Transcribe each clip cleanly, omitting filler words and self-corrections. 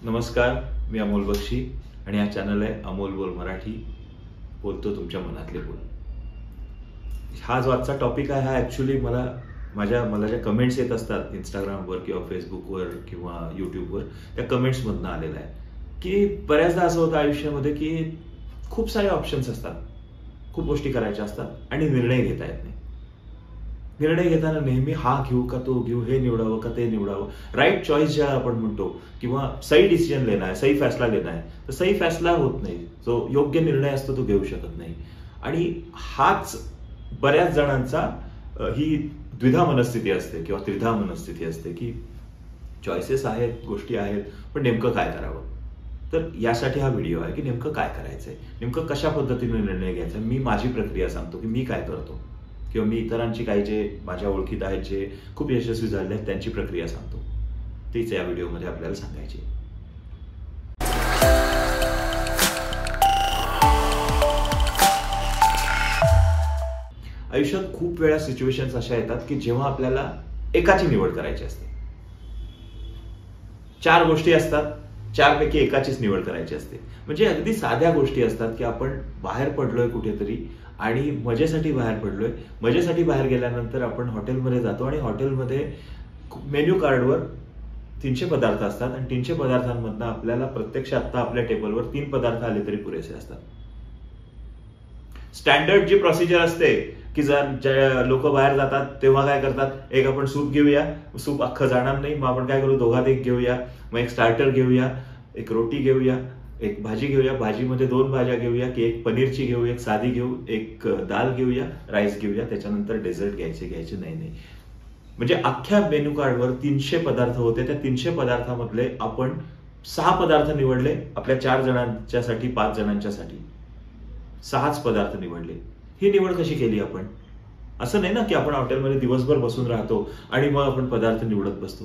नमस्कार, मी अमोल बक्षी आणि हा चॅनल आहे अमोल बोल मराठी. बोलतो तुमच्या मनातले बोल. हा जो आजचा टॉपिक आहे हा ॲक्च्युली मला ज्या कमेंट्स येत असतात इंस्टाग्रामवर किंवा फेसबुकवर किंवा यूट्यूबवर, त्या कमेंट्समधनं आलेला आहे की बऱ्याचदा असं होतं आयुष्यामध्ये की खूप सारे ऑप्शन्स असतात, खूप गोष्टी करायच्या असतात आणि निर्णय घेता येत नाही. निर्णय घेताना नेहमी हा घेऊ का तो घेऊ, हे निवडावं का ते निवडावं, राईट चॉईस ज्याला आपण म्हणतो किंवा सही डिसिजन लेना है, सही फैसला लेना है, तर सही फैसला होत नाही. जो योग्य निर्णय असतो तो घेऊ शकत नाही. आणि हाच बऱ्याच जणांचा ही द्विधा मनस्थिती असते किंवा त्रिधा मनस्थिती असते की चॉईसेस आहेत, गोष्टी आहेत, पण नेमकं काय करावं. तर यासाठी हा व्हिडिओ आहे की नेमकं काय करायचंय, नेमकं कशा पद्धतीने निर्णय घ्यायचा. मी माझी प्रक्रिया सांगतो की मी काय करतो किंवा मी इतरांची काही जे माझ्या ओळखीत आहेत जे खूप यशस्वी झाले आहेत त्यांची प्रक्रिया सांगतो. तीच या व्हिडिओमध्ये आपल्याला सांगायची. आयुष्यात खूप वेळा सिच्युएशन्स अशा येतात की जेव्हा आपल्याला एकाची निवड करायची असते. 4 गोष्टी असतात, 4 पैकी एकाचीच निवड करायची असते. म्हणजे अगदी साध्या गोष्टी असतात की आपण बाहेर पडलोय कुठेतरी आणि मजेसाठी बाहेर पडलोय. मजेसाठी बाहेर गेल्यानंतर आपण हॉटेलमध्ये जातो आणि हॉटेलमध्ये मेन्यू कार्डवर 300 पदार्थ असतात आणि 300 पदार्थांमधनं आपल्याला प्रत्यक्ष आता आपल्या टेबलवर 3 पदार्थ आले तरी पुरेसे असतात. स्टँडर्ड जी प्रोसिजर असते की जर लोक बाहेर जातात तेव्हा काय करतात, एक आपण सूप घेऊया, सूप अख्खं जाणार नाही, मग आपण काय करू, दोघात एक घेऊया, मग एक स्टार्टर घेऊया, एक रोटी घेऊया, एक भाजी घेऊया, भाजीमध्ये 2 भाज्या घेऊया की एक पनीरची घेऊ, एक साधी घेऊ, एक दाल घेऊया, राईस घेऊया, त्याच्यानंतर डेझर्ट घ्यायचे नाही. म्हणजे अख्ख्या मेन्यू कार्डवर 300 पदार्थ होते. त्या 300 पदार्थामधले आपण 6 पदार्थ निवडले आपल्या 4 जणांच्यासाठी, 5 जणांच्यासाठी 6च पदार्थ निवडले. ही निवड कशी केली आपण? असं नाही ना की आपण हॉटेलमध्ये दिवसभर बसून राहतो आणि मग आपण पदार्थ निवडत बसतो.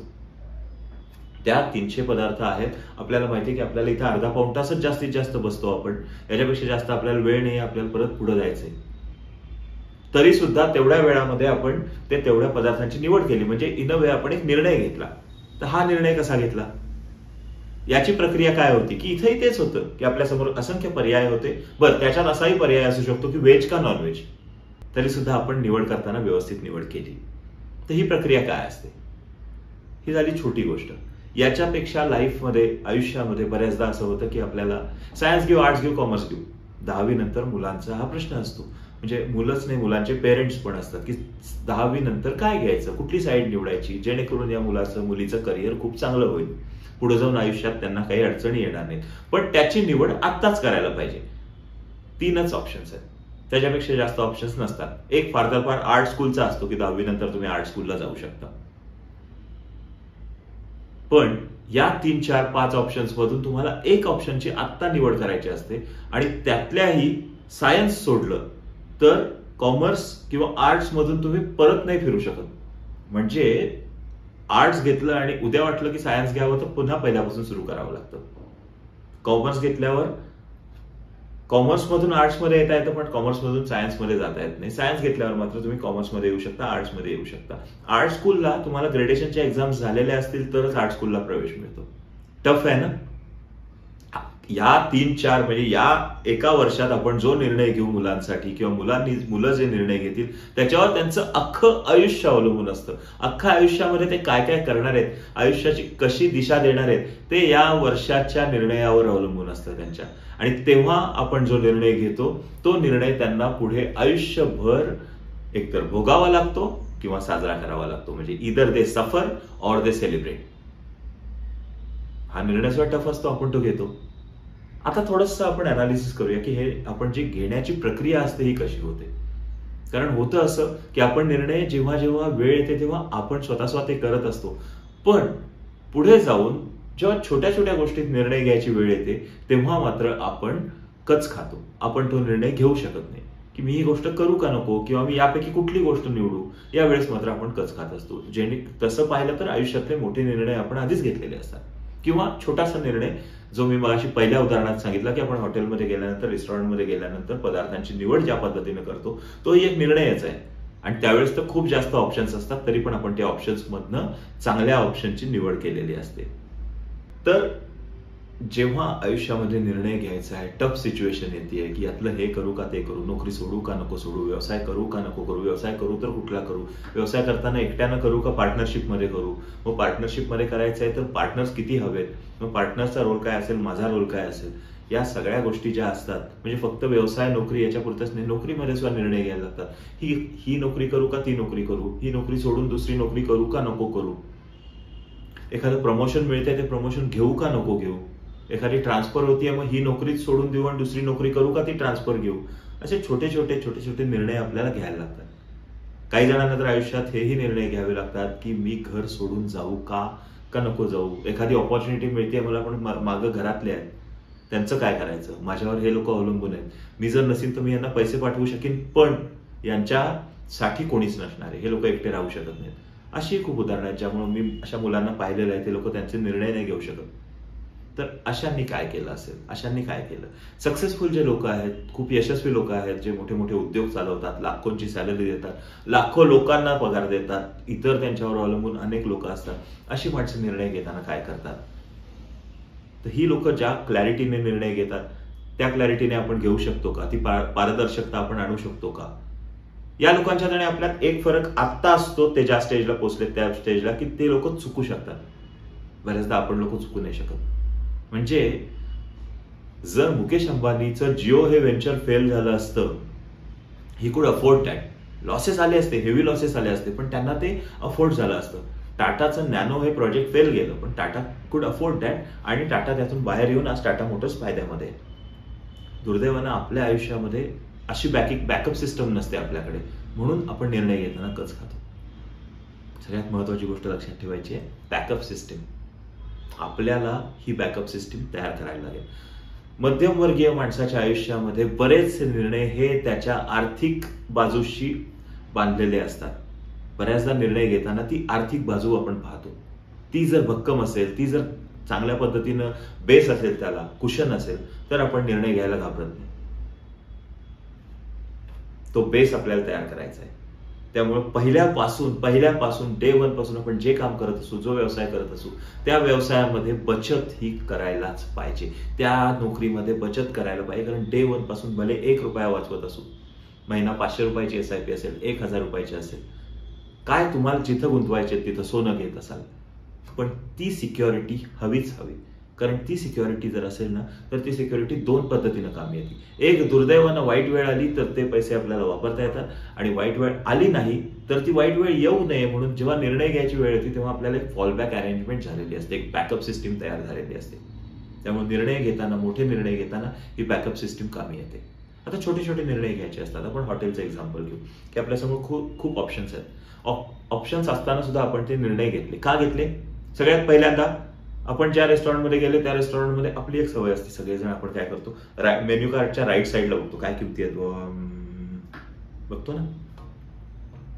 त्या 300 पदार्थ आहेत. आपल्याला माहिती आहे की आपल्याला इथे अर्धा पाऊण तासच जास्तीत जास्त बसतो आपण. याच्यापेक्षा जास्त आपल्याला वेळ नाही, आपल्याला परत पुढे जायचंय. तरी सुद्धा तेवढ्या वेळामध्ये आपण तेवढ्या पदार्थांची निवड केली. म्हणजे इन अ वे आपण एक निर्णय घेतला. तर हा निर्णय कसा घेतला, याची प्रक्रिया काय होती की इथेही तेच होतं की आपल्यासमोर असंख्य पर्याय होते. बरं, त्याच्यात असाही पर्याय असू शकतो की व्हेज का नॉन व्हेज, तरी सुद्धा आपण निवड करताना व्यवस्थित निवड केली. तर ही प्रक्रिया काय असते, ही झाली छोटी गोष्ट. याच्यापेक्षा लाईफमध्ये, आयुष्यामध्ये बऱ्याचदा असं होतं की आपल्याला सायन्स घेऊ, आर्ट्स घेऊ, कॉमर्स घेऊ. 10वी नंतर मुलांचा हा प्रश्न असतो. म्हणजे मुलंच नाही, मुलांचे पेरेंट्स पण असतात की 10वी नंतर काय घ्यायचं, कुठली साईड निवडायची जेणेकरून या मुलाचं, मुलीचं करिअर खूप चांगलं होईल, पुढे जाऊन आयुष्यात त्यांना काही अडचणी येणार नाहीत. पण त्याची निवड आत्ताच करायला पाहिजे. 3च ऑप्शन्स आहेत, त्याच्यापेक्षा जास्त ऑप्शन्स नसतात. एक फार तर फार आर्ट स्कूलचा असतो की 10वी नंतर तुम्ही आर्ट स्कूलला जाऊ शकता. पण या 3, 4, 5 ऑप्शन्स मधून तुम्हाला एक ऑप्शनची आत्ता निवड करायची असते आणि त्यातल्याही सायन्स सोडलं तर कॉमर्स किंवा आर्ट्स मधून तुम्ही परत नाही फिरू शकत. म्हणजे आर्ट्स घेतलं आणि उद्या वाटलं की सायन्स घ्यावं तर पुन्हा पहिल्यापासून सुरू करावं लागतं. कॉमर्स घेतल्यावर कॉमर्समधून आर्ट्समध्ये येता येतं पण कॉमर्समधून सायन्समध्ये जाता येत नाही. सायन्स घेतल्यावर मात्र तुम्ही कॉमर्समध्ये येऊ शकता, आर्ट्समध्ये येऊ शकता. आर्ट स्कूलला तुम्हाला ग्रेडेशनच्या एक्झाम्स झालेल्या असतील तरच आर्ट स्कूलला प्रवेश मिळतो. टफ आहे ना. या 3, 4 म्हणजे या एका वर्षात आपण जो निर्णय घेऊ मुलांसाठी किंवा मुलं जे निर्णय घेतील त्याच्यावर त्यांचं अख्खं आयुष्य अवलंबून असतं. अख्खा आयुष्यामध्ये ते काय काय करणार आहेत, आयुष्याची कशी दिशा देणार आहेत, ते या वर्षाच्या निर्णयावर अवलंबून असतं त्यांच्या. आणि तेव्हा आपण जो निर्णय घेतो तो निर्णय त्यांना पुढे आयुष्यभर एकतर भोगावा लागतो किंवा साजरा करावा लागतो. म्हणजे इदर दे सफर ऑर दे सेलिब्रेट. हा निर्णय सुद्धा टफ असतो, आपण तो घेतो. आता थोडंसं आपण अनालिसिस करूया की हे आपण जी घेण्याची प्रक्रिया असते ही कशी होते. कारण होतं असं की आपण निर्णय जेव्हा जेव्हा वेळ येते तेव्हा आपण स्वतः ते करत असतो. पण पुढे जाऊन जेव्हा छोट्या छोट्या गोष्टीत निर्णय घ्यायची वेळ येते तेव्हा मात्र आपण कच खातो. आपण तो निर्णय घेऊ शकत नाही की मी ही गोष्ट करू का नको किंवा मी यापैकी कुठली गोष्ट निवडू. यावेळेस मात्र आपण कच खात असतो. तसं पाहिलं तर आयुष्यातले मोठे निर्णय आपण आधीच घेतलेले असतात किंवा छोटासा निर्णय जो मी मगाशी पहिल्या उदाहरणात सांगितला की आपण हॉटेलमध्ये गेल्यानंतर, रेस्टॉरंटमध्ये गेल्यानंतर पदार्थांची निवड ज्या पद्धतीने करतो तोही एक निर्णयच आहे. आणि त्यावेळेस तर खूप जास्त ऑप्शन्स असतात, तरी पण आपण त्या ऑप्शन्स मधनं चांगल्या ऑप्शनची निवड केलेली असते. तर जेव्हा आयुष्यामध्ये निर्णय घ्यायचा आहे, टफ सिच्युएशन येते की यातलं हे करू का ते करू, नोकरी सोडू का नको सोडू, व्यवसाय करू का नको करू, व्यवसाय करू तर कुठला करू, व्यवसाय करताना एकट्यानं करू का पार्टनरशिपमध्ये करू, मग पार्टनरशिपमध्ये करायचं आहे तर पार्टनर्स किती हवेत, मग पार्टनरचा रोल काय असेल, माझा रोल काय असेल, या सगळ्या गोष्टी ज्या असतात, म्हणजे फक्त व्यवसाय नोकरी याच्यापुरतच नाही, नोकरीमध्ये सुद्धा निर्णय घ्यायला लागतात. ही नोकरी करू का ती नोकरी करू, ही नोकरी सोडून दुसरी नोकरी करू का नको करू, एखादं प्रमोशन मिळतंय ते प्रमोशन घेऊ का नको घेऊ, एखादी ट्रान्सफर होतीये मग ही नोकरीच सोडून देऊ आणि दुसरी नोकरी करू का ती ट्रान्सफर घेऊ. असे छोटे छोटे निर्णय आपल्याला घ्यायला लागतात. काही जणांना तर आयुष्यात हेही निर्णय घ्यावे लागतात की मी घर सोडून जाऊ का नको जाऊ, एखादी ऑपॉर्च्युनिटी मिळते मला पण मागं घरातले आहेत, त्यांचं काय करायचं, माझ्यावर हे लोक अवलंबून आहेत, मी जर नसेल तर मी यांना पैसे पाठवू शकेन पण यांच्यासाठी कोणीच नसणार आहे, हे लोक एकटे राहू शकत नाहीत. अशी खूप उदाहरणं आहेत ज्यामुळे मी अशा मुलांना पाहिलेलं आहे, ते लोक त्यांचे निर्णय नाही घेऊ शकत. तर अशांनी काय केलं असेल, अशांनी काय केलं. सक्सेसफुल जे लोक आहेत, खूप यशस्वी लोक आहेत, जे मोठे मोठे उद्योग चालवतात, लाखोंची सॅलरी देतात, लाखो लोकांना पगार देतात, इतर त्यांच्यावर अवलंबून अनेक लोक असतात, अशी माणसं निर्णय घेताना काय करतात. तर ही लोक ज्या क्लॅरिटीने निर्णय घेतात त्या क्लॅरिटीने आपण घेऊ शकतो का, ती पारदर्शकता आपण आणू शकतो का. या लोकांच्या आणि आपल्यात एक फरक आत्ता असतो, ते ज्या स्टेजला पोहोचले त्या स्टेजला, की ते लोक चुकू शकतात. बऱ्याचदा आपण लोक चुकू नाही शकत. म्हणजे जर मुकेश अंबानीचं जिओ हे व्हेंचर फेल झालं असतं, he could afford that, losses आले असते, हेवी लॉसेस आले असते, पण त्यांना ते अफोर्ड झालं असतं. टाटाचं नॅनो हे प्रोजेक्ट फेल गेलं, पण टाटा कुड अफोर्ड दॅट आणि टाटा त्यातून बाहेर येऊन आज टाटा मोटर्स फायद्यामध्ये. दुर्दैवानं आपल्या आयुष्यामध्ये अशी बॅकअप सिस्टम नसते आपल्याकडे, म्हणून आपण निर्णय घेताना कच खातो. सगळ्यात महत्वाची गोष्ट लक्षात ठेवायची आहे, बॅकअप सिस्टीम. आपल्याला ही बॅकअप सिस्टीम तयार करायला लागेल. मध्यमवर्गीय माणसाच्या आयुष्यामध्ये बरेचसे निर्णय हे त्याच्या आर्थिक बाजूशी बांधलेले असतात. बऱ्याचदा निर्णय घेताना ती आर्थिक बाजू आपण पाहतो, ती जर भक्कम असेल, ती जर चांगल्या पद्धतीनं बेस असेल, त्याला कुशन असेल, तर आपण निर्णय घ्यायला घाबरत नाही. तो बेस आपल्याला तयार करायचा आहे. त्यामुळे पहिल्यापासून डे 1 पासून आपण जे काम करत असू, जो व्यवसाय करत असू, त्या व्यवसायामध्ये बचत ही करायलाच पाहिजे. त्या नोकरीमध्ये बचत करायला पाहिजे. कारण डे 1 पासून भले 1 रुपया वाचवत असू, महिना 500 रुपयाची SIP असेल, 1000 रुपयाची असेल, काय तुम्हाला जिथं गुंतवायचे तिथं सोनं घेत असाल, पण ती सिक्युरिटी हवीच हवी. कारण ती सिक्युरिटी जर असेल ना, तर ती सिक्युरिटी 2 पद्धतीनं कामी येते. एक, दुर्दैवानं वाईट वेळ आली तर ते पैसे आपल्याला वापरता येतात, आणि वाईट वेळ आली नाही तर ती वाईट वेळ येऊ नये म्हणून जेव्हा निर्णय घ्यायची वेळ येते तेव्हा आपल्याला एक फॉलबॅक अरेंजमेंट झालेली असते, एक बॅकअप सिस्टीम तयार झालेली असते. त्यामुळे निर्णय घेताना, मोठे निर्णय घेताना ही बॅकअप सिस्टीम कामी येते. आता छोटे छोटे निर्णय घ्यायचे असतात. आपण हॉटेलचं एक्झाम्पल घेऊ की आपल्यासमोर खूप ऑप्शन्स आहेत. ऑप्शन्स असताना सुद्धा आपण ते निर्णय घेतले. का घेतले? सगळ्यात पहिल्यांदा आपण ज्या रेस्टॉरंटमध्ये गेले त्या रेस्टॉरंटमध्ये आपली एक सवय असते, सगळेजण आपण काय करतो, मेन्यू कार्डच्या राईट साईडला बघतो, काय किमती आहेत बघतो ना,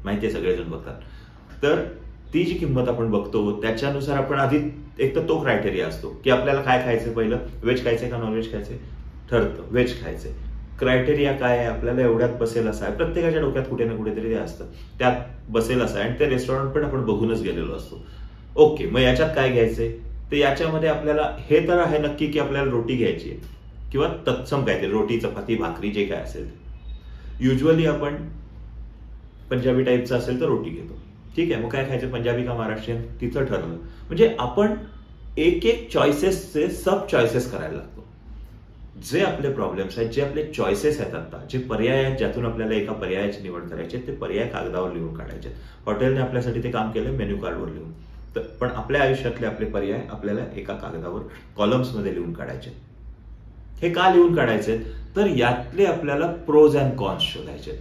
माहिती आहे, सगळेजण बघतात. तर ती जी किंमत आपण बघतो त्याच्यानुसार आपण आधी, एक तर तो क्रायटेरिया असतो की आपल्याला काय खायचं, पहिलं व्हेज खायचंय का नॉनव्हेज खायचंय, ठरतं व्हेज खायचंय. क्रायटेरिया काय आहे, आपल्याला एवढ्यात बसेल असा आहे, प्रत्येकाच्या डोक्यात कुठे ना कुठेतरी ते असतं, त्यात बसेल असं आहे, आणि ते रेस्टॉरंट पण आपण बघूनच गेलेलो असतो. ओके, मग याच्यात काय घ्यायचंय, तर याच्यामध्ये आपल्याला हे तर आहे नक्की की आपल्याला रोटी घ्यायची आहे किंवा तत्सम काहीतरी, रोटी चपाती भाकरी जे काय असेल. युजली आपण पंजाबी टाईपचं असेल तर रोटी घेतो, ठीक आहे. मग काय खायचं, पंजाबी का महाराष्ट्रीयन, तिथं ठरलं. म्हणजे आपण एक चॉईसेसचे सब चॉईसेस करायला लागतो. जे आपले प्रॉब्लेम्स आहेत, जे आपले चॉईसेस आहेत, आता जे पर्याय आहेत ज्यातून आपल्याला एका पर्यायाची निवड करायची आहे, ते पर्याय कागदावर लिहून काढायचे. हॉटेलने आपल्यासाठी ते काम केलं, मेन्यू कार्डवर लिहून. पण आपल्या आयुष्यातले आपले पर्याय आपल्याला एका कागदावर कॉलम्समध्ये लिहून काढायचे. हे का लिहून काढायचे, तर यातले आपल्याला प्रोज अँड कॉन्स शोधायचे.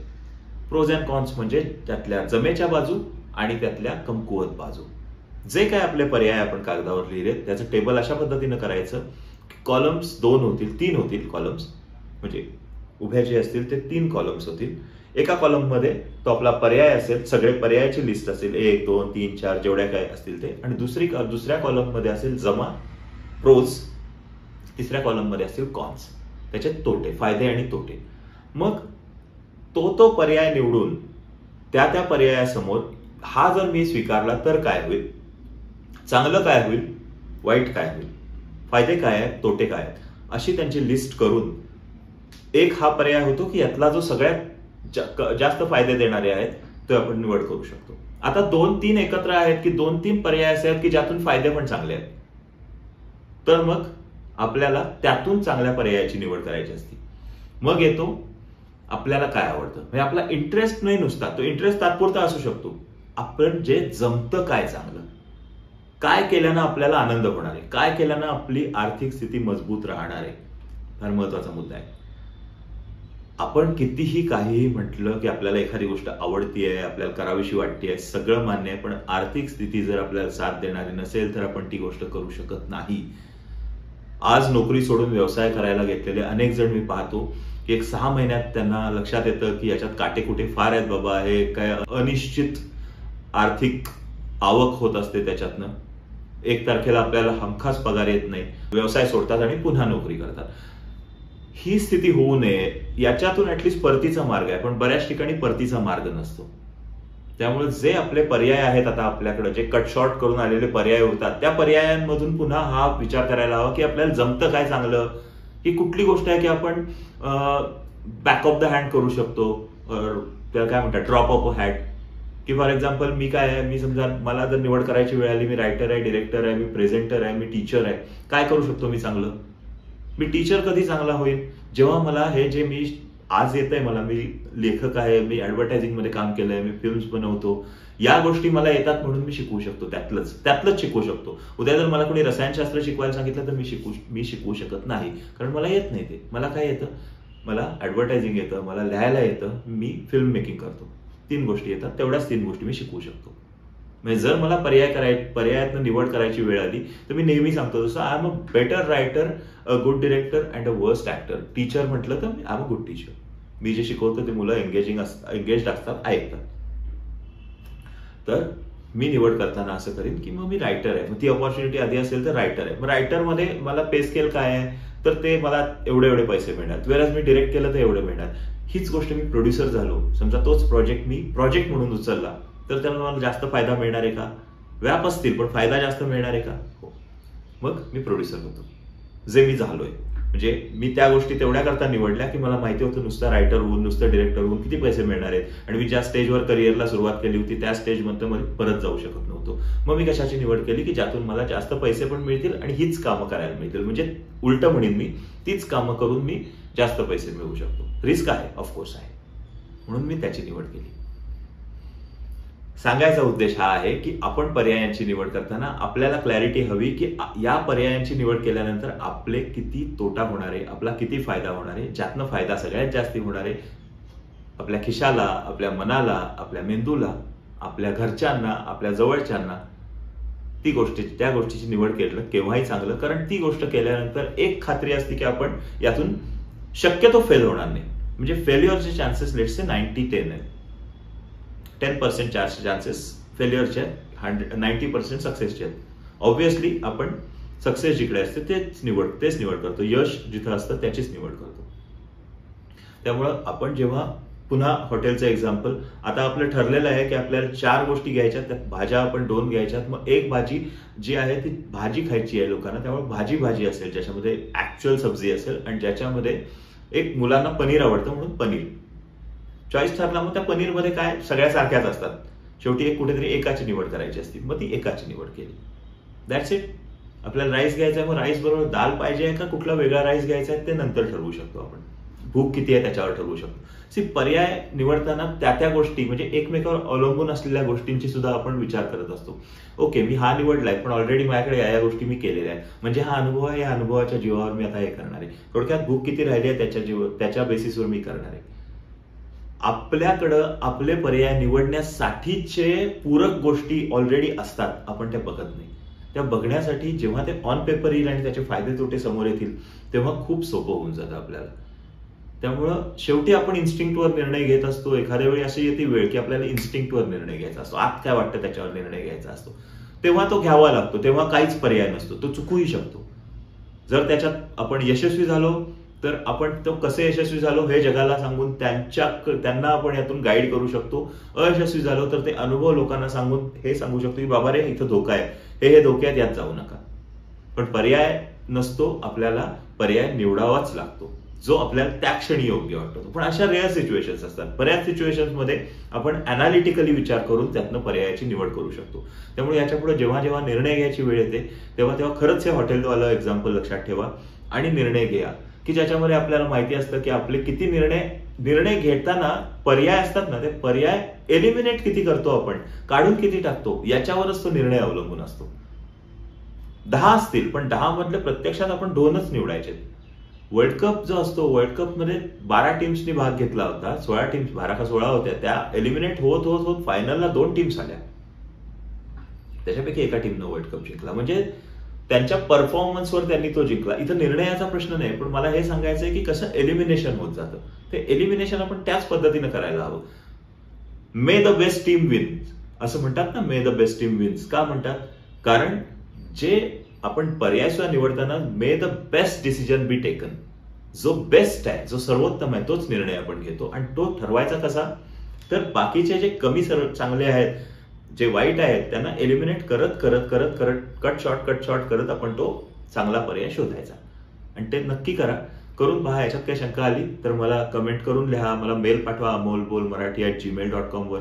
प्रोज अँड कॉन्स म्हणजे त्यातल्या जमेच्या बाजू आणि त्यातल्या कमकुवत बाजू. जे काय आपले पर्याय आपण कागदावर लिहिले त्याचं टेबल अशा पद्धतीनं करायचं, कॉलम्स 2 होतील, 3 होतील कॉलम्स, म्हणजे उभ्या जे असतील ते 3 कॉलम्स होतील. एका कॉलममध्ये तो आपला पर्याय असेल, सगळे पर्यायाची लिस्ट असेल, 1 2 3 4 जेवढ्या काय असतील ते, आणि दुसऱ्या कॉलममध्ये असेल जमा प्रोज, तिसऱ्या कॉलममध्ये असतील कॉन्स, त्याचे तोटे, फायदे आणि तोटे. मग तो पर्याय निवडून त्या पर्यायासमोर हा जर मी स्वीकारला तर काय होईल, चांगलं काय होईल, वाईट काय होईल, फायदे काय आहेत, तोटे काय आहेत, अशी त्यांची लिस्ट करून एक हा पर्याय होतो की यातला जो सगळ्यात जास्त फायदे देणारे आहेत तो आपण निवड करू शकतो. आता 2-3 एकत्र आहेत की 2-3 पर्याय असे आहेत की ज्यातून फायदे पण चांगले आहेत, तर मग आपल्याला त्यातून चांगल्या पर्यायाची निवड करायची असते. मग येतो आपल्याला काय आवडतं, म्हणजे आपला इंटरेस्ट नाही नुसता, तो इंटरेस्ट तात्पुरता असू शकतो. आपण जे जमतं काय चांगलं, काय केल्यानं आपल्याला आनंद होणार आहे, काय केल्यानं आपली आर्थिक स्थिती मजबूत राहणार आहे, फार महत्वाचा मुद्दा आहे. आपण कितीही काहीही म्हटलं की आपल्याला एखादी गोष्ट आवडतीये, आपल्याला करावीशी वाटतेय, सगळं मान्य आहे, पण आर्थिक स्थिती जर आपल्याला साथ देणारी नसेल तर आपण ती गोष्ट करू शकत नाही. आज नोकरी सोडून व्यवसाय करायला घेतलेले अनेक जण मी पाहतो की एक 6 महिन्यात त्यांना लक्षात येतं की याच्यात काटेकुटे फार आहेत बाबा, हे काय अनिश्चित आर्थिक आवक होत असते त्याच्यातनं. 1 तारखेला आपल्याला हमखास पगार येत नाही, व्यवसाय सोडतात आणि पुन्हा नोकरी करतात. ही स्थिती होऊ नये याच्यातून ऍटलिस्ट परतीचा मार्ग आहे, पण बऱ्याच ठिकाणी परतीचा मार्ग नसतो. त्यामुळे जे आपले पर्याय आहेत आता आपल्याकडे, जे कट शॉर्ट करून आलेले पर्याय होतात, त्या पर्यायांमधून पुन्हा हा विचार करायला हवा की आपल्याला जमतं काय चांगलं, ही कुठली गोष्ट आहे की आपण बॅक ऑफ द हँड करू शकतो, त्याला काय म्हणतात ड्रॉप ऑफ अ हॅट. की फॉर एक्झाम्पल मी काय आहे, मी समजा मला जर निवड करायची वेळ आली, मी रायटर आहे, डिरेक्टर आहे, मी प्रेझेंटर आहे, मी टीचर आहे, काय करू शकतो मी चांगलं. मी टीचर कधी चांगला होईल, जेव्हा मला हे जे मी आज येत आहे, मला मी लेखक आहे, मी ऍडव्हर्टायझिंग मध्ये काम केलंय, मी फिल्म्स बनवतो, या गोष्टी मला येतात म्हणून मी शिकवू शकतो, त्यातलंच शिकवू शकतो. उद्या जर मला कोणी रसायनशास्त्र शिकवायला सांगितलं तर मी शिकवू शकत नाही, कारण मला येत नाही ते. मला काय येतं, मला ऍडव्हर्टायझिंग येतं, मला लिहायला येतं, मी फिल्म मेकिंग करतो. 3 गोष्टी येतात, तेवढ्याच 3 गोष्टी मी शिकवू शकतो. म्हणजे जर मला पर्यायातनं निवड करायची वेळ आली तर मी नेहमी सांगतो, जसं I am a better writer, a good director and a worst actor. Teacher म्हटलं तर I am a good teacher. मी जे शिकवतो ते मुलं एंगेज्ड असतात, ऐकतात. तर मी निवड करताना असं करीन की मग मी रायटर आहे, मग ती ऑपॉर्च्युनिटी आधी असेल तर रायटर आहे. मग रायटरमध्ये मला पे स्केल काय आहे, तर ते मला एवढे पैसे मिळणार, वेळेस मी डिरेक्ट केलं तर एवढे मिळणार. हीच गोष्ट मी प्रोड्युसर झालो, समजा तोच प्रोजेक्ट मी प्रोजेक्ट म्हणून उचलला, तर त्यामुळे मला जास्त फायदा मिळणार आहे का, व्याप असतील पण फायदा जास्त मिळणार आहे का, हो. मग मी प्रोड्युसर होतो, जे मी झालोय. म्हणजे मी त्या गोष्टी तेवढ्या करता निवडल्या की मला माहिती होतं नुसतं रायटर होऊन, नुसतं डिरेक्टर होऊन किती पैसे मिळणार आहेत, आणि मी ज्या स्टेजवर करिअरला सुरुवात केली होती त्या स्टेजमध्ये परत जाऊ शकत नव्हतो. मग मी कशाची निवड केली की ज्यातून मला जास्त पैसे पण मिळतील आणि हीच कामं करायला मिळतील, म्हणजे उलट म्हणेन मी, तीच कामं करून मी जास्त पैसे मिळवू शकतो. रिस्क आहे, ऑफकोर्स आहे, म्हणून मी त्याची निवड केली. सांगायचा उद्देश हा आहे की आपण पर्यायांची निवड करताना आपल्याला क्लॅरिटी हवी की या पर्यायांची निवड केल्यानंतर आपले किती तोटा होणार आहे, आपला किती फायदा होणार आहे, ज्यातनं फायदा सगळ्यात जास्त होणार आहे आपल्या खिशाला, आपल्या मनाला, आपल्या मेंदूला, आपल्या घरच्यांना, आपल्या जवळच्यांना. त्या गोष्टीची निवड केलं केव्हाही चांगलं, कारण ती गोष्ट केल्यानंतर एक खात्री असते की आपण यातून शक्यतो फेल होणार नाही. म्हणजे फेल्युअरचे चान्सेस लेट्स से 90-10 आहेत. 10% चान्सेस फेल्युअरचे आहेत, 90% सक्सेसचे आहेत. ऑब्व्हियसली आपण सक्सेस जिकडे असते तेच निवड करतो, यश जिथं असतं त्याचीच निवड करतो. त्यामुळं आपण जेव्हा पुन्हा हॉटेलचं एक्झाम्पल, आता आपलं ठरलेलं आहे की आपल्याला 4 गोष्टी घ्यायच्यात, त्यात भाज्या आपण 2 घ्यायच्यात, मग एक भाजी जी आहे ती भाजी खायची आहे लोकांना, त्यामुळे भाजी असेल ज्याच्यामध्ये ऍक्च्युअल सब्जी असेल, आणि ज्याच्यामध्ये एक मुलांना पनीर आवडतं म्हणून पनीर चॉईस ठरला. मग त्या पनीरमध्ये काय सगळ्या सारख्याच असतात, शेवटी एक कुठेतरी एकाची निवड करायची असते, मग ती एकाची निवड केली, दॅट्स इट. आपल्याला राईस घ्यायचा आहे, मग राईस बरोबर दाल पाहिजे आहे का कुठला वेगळा राईस घ्यायचा आहे ते नंतर ठरवू शकतो आपण, भूक किती आहे त्याच्यावर ठरवू शकतो. पर्याय निवडताना त्या गोष्टी, म्हणजे एकमेकावर अवलंबून असलेल्या गोष्टींची सुद्धा आपण विचार करत असतो. ओके, मी हा निवडलाय पण ऑलरेडी माझ्याकडे या गोष्टी मी केलेल्या आहेत, म्हणजे हा अनुभव आहे, या अनुभवाच्या जीवावर मी आता हे करणार आहे. थोडक्यात भूक किती राहिली आहे त्याच्या बेसिसवर मी करणार आहे. आपल्याकडं आपले पर्याय निवडण्यासाठीचे पूरक गोष्टी ऑलरेडी असतात, आपण त्या बघत नाही. त्या बघण्यासाठी जेव्हा ते ऑन पेपर येईल आणि त्याचे फायदे तोटे समोर येतील तेव्हा खूप सोपं होऊन जातं आपल्याला. त्यामुळं शेवटी आपण इन्स्टिंक्टवर निर्णय घेत असतो. एखाद्या वेळी अशी येते वेळ की आपल्याला इन्स्टिंक्टवर निर्णय घ्यायचा असतो, आत काय वाटतं त्याच्यावर निर्णय घ्यायचा असतो, तेव्हा तो घ्यावा लागतो, तेव्हा काहीच पर्याय नसतो, तो चुकूही शकतो. जर त्याच्यात आपण यशस्वी झालो तर आपण तो कसे यशस्वी झालो हे जगाला सांगून त्यांना आपण यातून गाईड करू शकतो. अयशस्वी झालो तर ते अनुभव लोकांना सांगून हे सांगू शकतो की बाबा रे इथं धोका आहे, हे धोके आहेत, यात जाऊ नका. पण पर्याय नसतो, आपल्याला पर्याय निवडावाच लागतो जो आपल्याला त्या क्षणी योग्य वाटतो. पण अशा रेअर सिच्युएशन्स असतात. बऱ्याच सिच्युएशन्स मध्ये आपण अनालिटिकली विचार करून त्यातनं पर्यायाची निवड करू शकतो. त्यामुळे याच्यापुढे जेव्हा जेव्हा निर्णय घ्यायची वेळ येते तेव्हा तेव्हा खरंच हे हॉटेलवालं एक्झाम्पल लक्षात ठेवा आणि निर्णय घ्या की ज्याच्यामध्ये आपल्याला माहिती असतं की आपले किती निर्णय घेताना पर्याय असतात ना, ते पर्याय एलिमिनेट किती करतो आपण, काढून किती टाकतो, याच्यावरच तो निर्णय अवलंबून असतो. 10 असतील पण 10 मधले प्रत्यक्षात आपण 2च निवडायचे. वर्ल्ड कप जो असतो, वर्ल्ड कप मध्ये 12 टीम्सनी भाग घेतला होता. 16 टीम्स, 12 का 16 होत्या, त्या एलिमिनेट होत होत होत फायनलला 2 टीम्स आल्या. त्याच्यापैकी एका टीमनं वर्ल्ड कप जिंकला. म्हणजे त्यांच्या परफॉर्मन्सवर त्यांनी तो जिंकला. इथं निर्णयाचा प्रश्न नाही, पण मला हे सांगायचंय की कसं एलिमिनेशन होत जातं. ते एलिमिनेशन आपण त्याच पद्धतीनं करायला हवं. मे द बेस्ट टीम विन्स असं म्हणतात ना, मे द बेस्ट टीम विन्स. का म्हणतात? कारण जे आपण पर्याय सुद्धा निवडताना मे the best decision be taken, जो बेस्ट आहे, जो सर्वोत्तम आहे, तोच निर्णय आपण घेतो. आणि तो ठरवायचा कसा? तर बाकीचे जे कमी चांगले आहेत, जे वाईट आहेत, त्यांना एलिमिनेट करत करत करत करत कट शॉर्ट करत आपण तो चांगला पर्याय शोधायचा. आणि ते नक्की करून पहा. याच्यात काही शंका आली तर मला कमेंट करून लिहा, मला मेल पाठवा amolbolmarathi@gmail.com वर.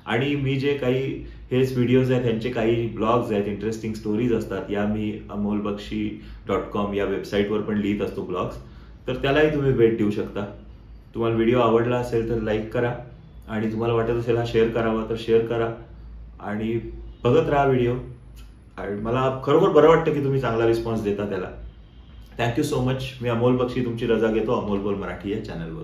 आणि मी जे काही हेच व्हिडिओज आहेत, त्यांचे काही ब्लॉग्स आहेत, इंटरेस्टिंग स्टोरीज असतात, या मी amolbakshi.com या वेबसाईटवर पण लिहित असतो ब्लॉग्स. तर त्यालाही तुम्ही भेट देऊ शकता. तुम्हाला व्हिडिओ आवडला असेल तर लाईक करा, आणि तुम्हाला वाटत असेल हा शेअर करावा तर शेअर करा, आणि बघत राहा व्हिडिओ. आणि मला खरोखर बरं वाटतं की तुम्ही चांगला रिस्पॉन्स देता त्याला. Thank you so much. मी अमोल बक्षी तुमची रजा घेतो अमोल बोल मराठी या चॅनलवर.